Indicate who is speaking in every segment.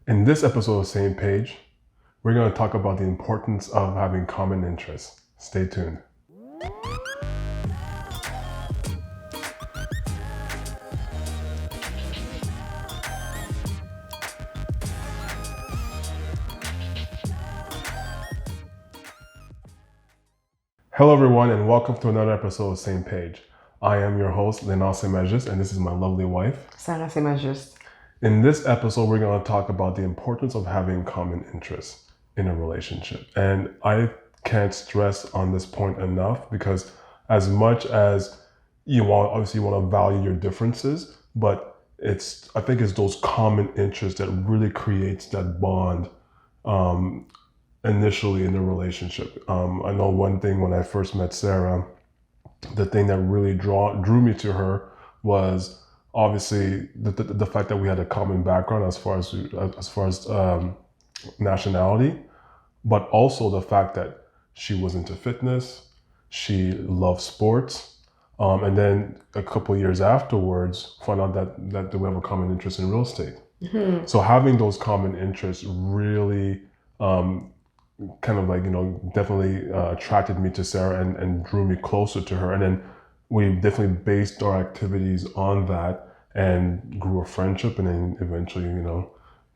Speaker 1: In this episode of Same Page, we're going to talk about the importance of having common interests. Stay tuned. Hello everyone and welcome to another episode of Same Page. I am your host, Lenard, and this is my lovely wife,
Speaker 2: Sarah and Lenard.
Speaker 1: In this episode, we're going to talk about the importance of having common interests in a relationship. And I can't stress on this point enough because as much as you want to value your differences, but I think it's those common interests that really creates that bond initially in the relationship. I know one thing when I first met Sarah, the thing that really drew me to her was obviously the fact that we had a common background as far as nationality, but also the fact that she was into fitness, she loved sports, and then a couple of years afterwards, found out that we have a common interest in real estate. Mm-hmm. So having those common interests really definitely attracted me to Sarah and drew me closer to her. And then we definitely based our activities on that and grew a friendship, and then eventually,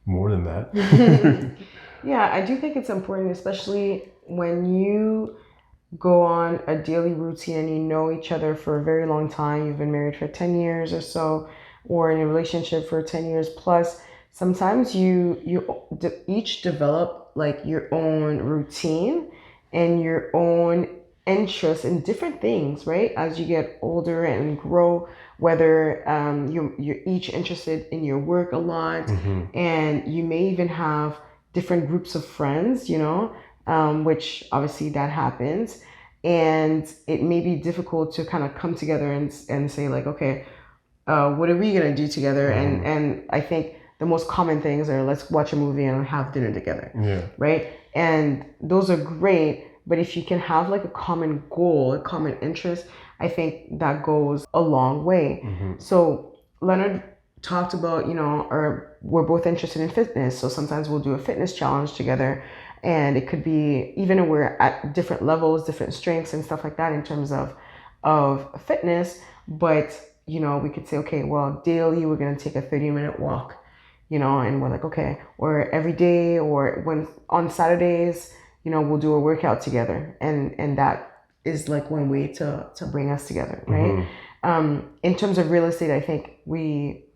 Speaker 1: more than that.
Speaker 2: Yeah, I do think it's important, especially when you go on a daily routine and you know each other for a very long time. You've been married for 10 years or so, or in a relationship for 10 years plus. Sometimes you each develop like your own routine and your own interest in different things, right? As you get older and grow, whether you're each interested in your work a lot, mm-hmm. and you may even have different groups of friends, which obviously that happens. And it may be difficult to kind of come together and say like, okay, what are we going to do together? Mm-hmm. And I think the most common things are let's watch a movie and have dinner together. Yeah. Right. And those are great. But if you can have like a common goal, a common interest, I think that goes a long way. Mm-hmm. So Leonard talked about, we're both interested in fitness. So sometimes we'll do a fitness challenge together. And it could be, even if we're at different levels, different strengths and stuff like that in terms of fitness. But, we could say, okay, well, daily we're going to take a 30-minute walk. And we're like, okay, or every day, or when on Saturdays, we'll do a workout together. And that is like one way to bring us together, right? Mm-hmm. In terms of real estate, I think we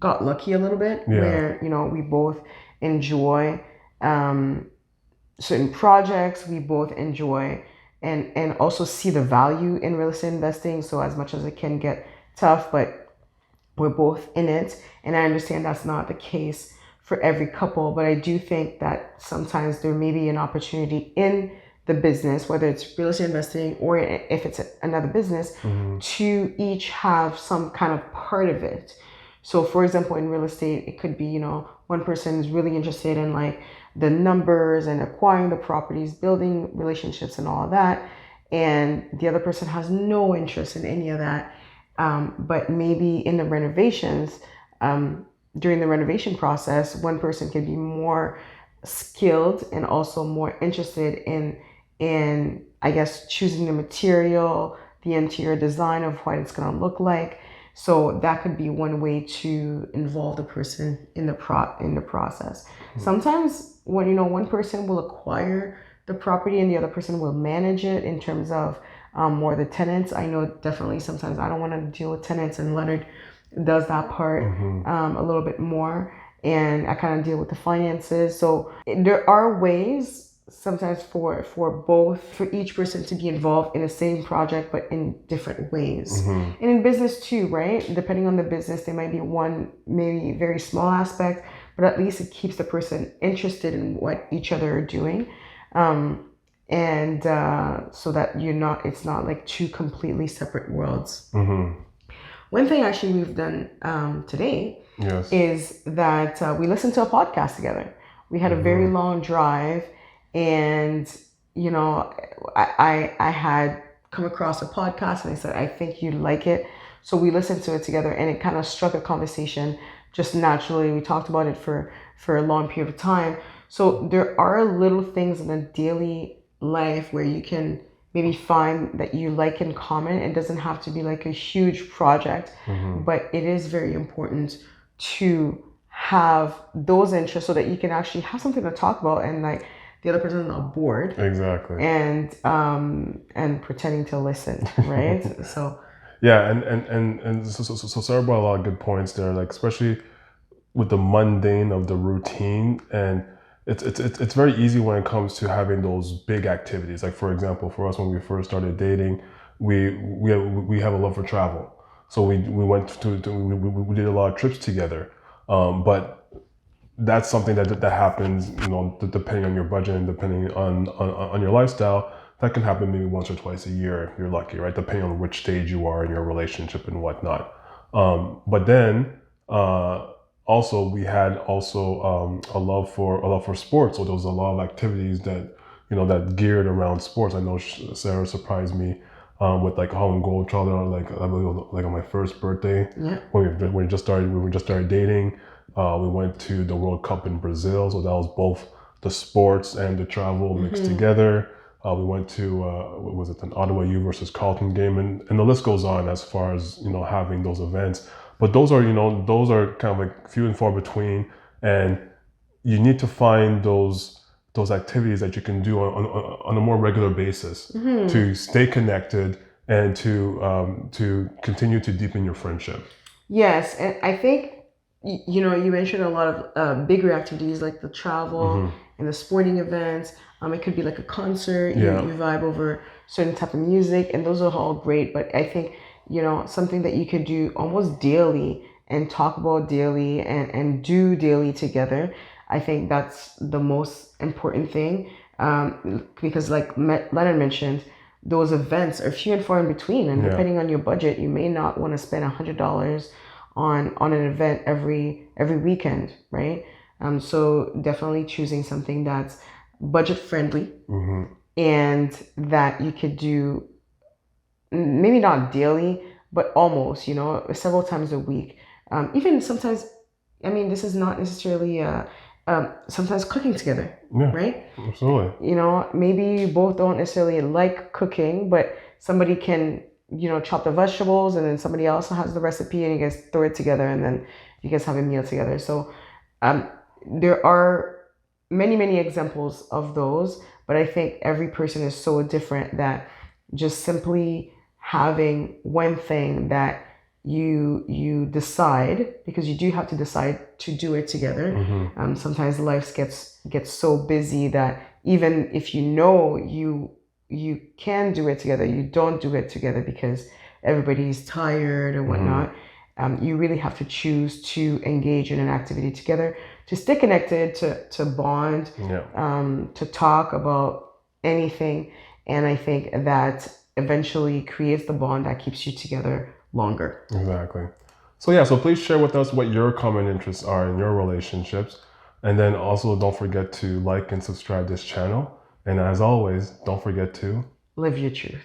Speaker 2: got lucky a little bit, yeah. Where, we both enjoy certain projects, we both enjoy and also see the value in real estate investing. So as much as it can get tough, but we're both in it. And I understand that's not the case for every couple, but I do think that sometimes there may be an opportunity in the business, whether it's real estate investing or if it's another business, mm-hmm. to each have some kind of part of it. So for example, in real estate, it could be, one person is really interested in like the numbers and acquiring the properties, building relationships and all of that. And the other person has no interest in any of that. But maybe in the renovations, during the renovation process, one person can be more skilled and also more interested in I guess, choosing the material, the interior design of what it's going to look like. So that could be one way to involve the person in the process. Mm-hmm. Sometimes when, one person will acquire the property and the other person will manage it in terms of more the tenants. I know definitely sometimes I don't want to deal with tenants, and Leonard does that part, mm-hmm. A little bit more, and I kind of deal with the finances. So there are ways sometimes for each person to be involved in the same project, but in different ways. Mm-hmm. And in business too, right? Depending on the business, there might be one maybe very small aspect, but at least it keeps the person interested in what each other are doing. And so that it's not like two completely separate worlds. Mm-hmm. One thing actually we've done today, yes. is that we listened to a podcast together. We had, mm-hmm. a very long drive, and I had come across a podcast and I said, I think you'd like it. So we listened to it together, and it kind of struck a conversation just naturally. We talked about it for a long period of time. So there are little things in the daily life where you can maybe find that you like in common. It doesn't have to be like a huge project, but it is very important to have those interests so that you can actually have something to talk about and like the other person is not bored
Speaker 1: Exactly.
Speaker 2: and pretending to listen, right? So
Speaker 1: Yeah, and so Sarah brought a lot of good points there, like especially with the mundane of the routine, and it's very easy when it comes to having those big activities. Like for example, for us when we first started dating, we have a love for travel, so we went we did a lot of trips together, but that's something that happens, depending on your budget and depending on your lifestyle. That can happen maybe once or twice a year if you're lucky, right? Depending on which stage you are in your relationship and whatnot. But then also we had a love for sports. So there was a lot of activities that geared around sports. I know Sarah surprised me with like Holland Gold Child, like I believe like on my first birthday,
Speaker 2: yeah.
Speaker 1: when we just started dating. We went to the World Cup in Brazil, so that was both the sports and the travel mixed together. We went to what was it, an Ottawa U versus Carleton game, and the list goes on as far as having those events. But those are kind of like few and far between, and you need to find those activities that you can do on a more regular basis to stay connected and to continue to deepen your friendship.
Speaker 2: Yes, and I think you mentioned a lot of bigger activities like the travel and the sporting events. It could be like a concert. You vibe over certain type of music, and those are all great. But I think something that you could do almost daily and talk about daily and do daily together. I think that's the most important thing, because like Leonard mentioned, those events are few and far in between, and depending on your budget, you may not want to spend $100 on an event every weekend, right? So definitely choosing something that's budget friendly and that you could do maybe not daily, but almost, several times a week. Even sometimes, I mean, this is not necessarily sometimes cooking together, right?
Speaker 1: Absolutely.
Speaker 2: Maybe you both don't necessarily like cooking, but somebody can chop the vegetables, and then somebody else has the recipe, and you guys throw it together, and then you guys have a meal together. So there are many examples of those, but I think every person is so different that just simply having one thing that you decide, because you do have to decide to do it together. Sometimes life gets so busy that even if you can do it together, you don't do it together because everybody's tired or whatnot. You really have to choose to engage in an activity together, to stay connected, to bond, to talk about anything. And I think that eventually creates the bond that keeps you together longer.
Speaker 1: Exactly. So please share with us what your common interests are in your relationships. And then also don't forget to like and subscribe this channel. And as always, don't forget to
Speaker 2: Live your truth.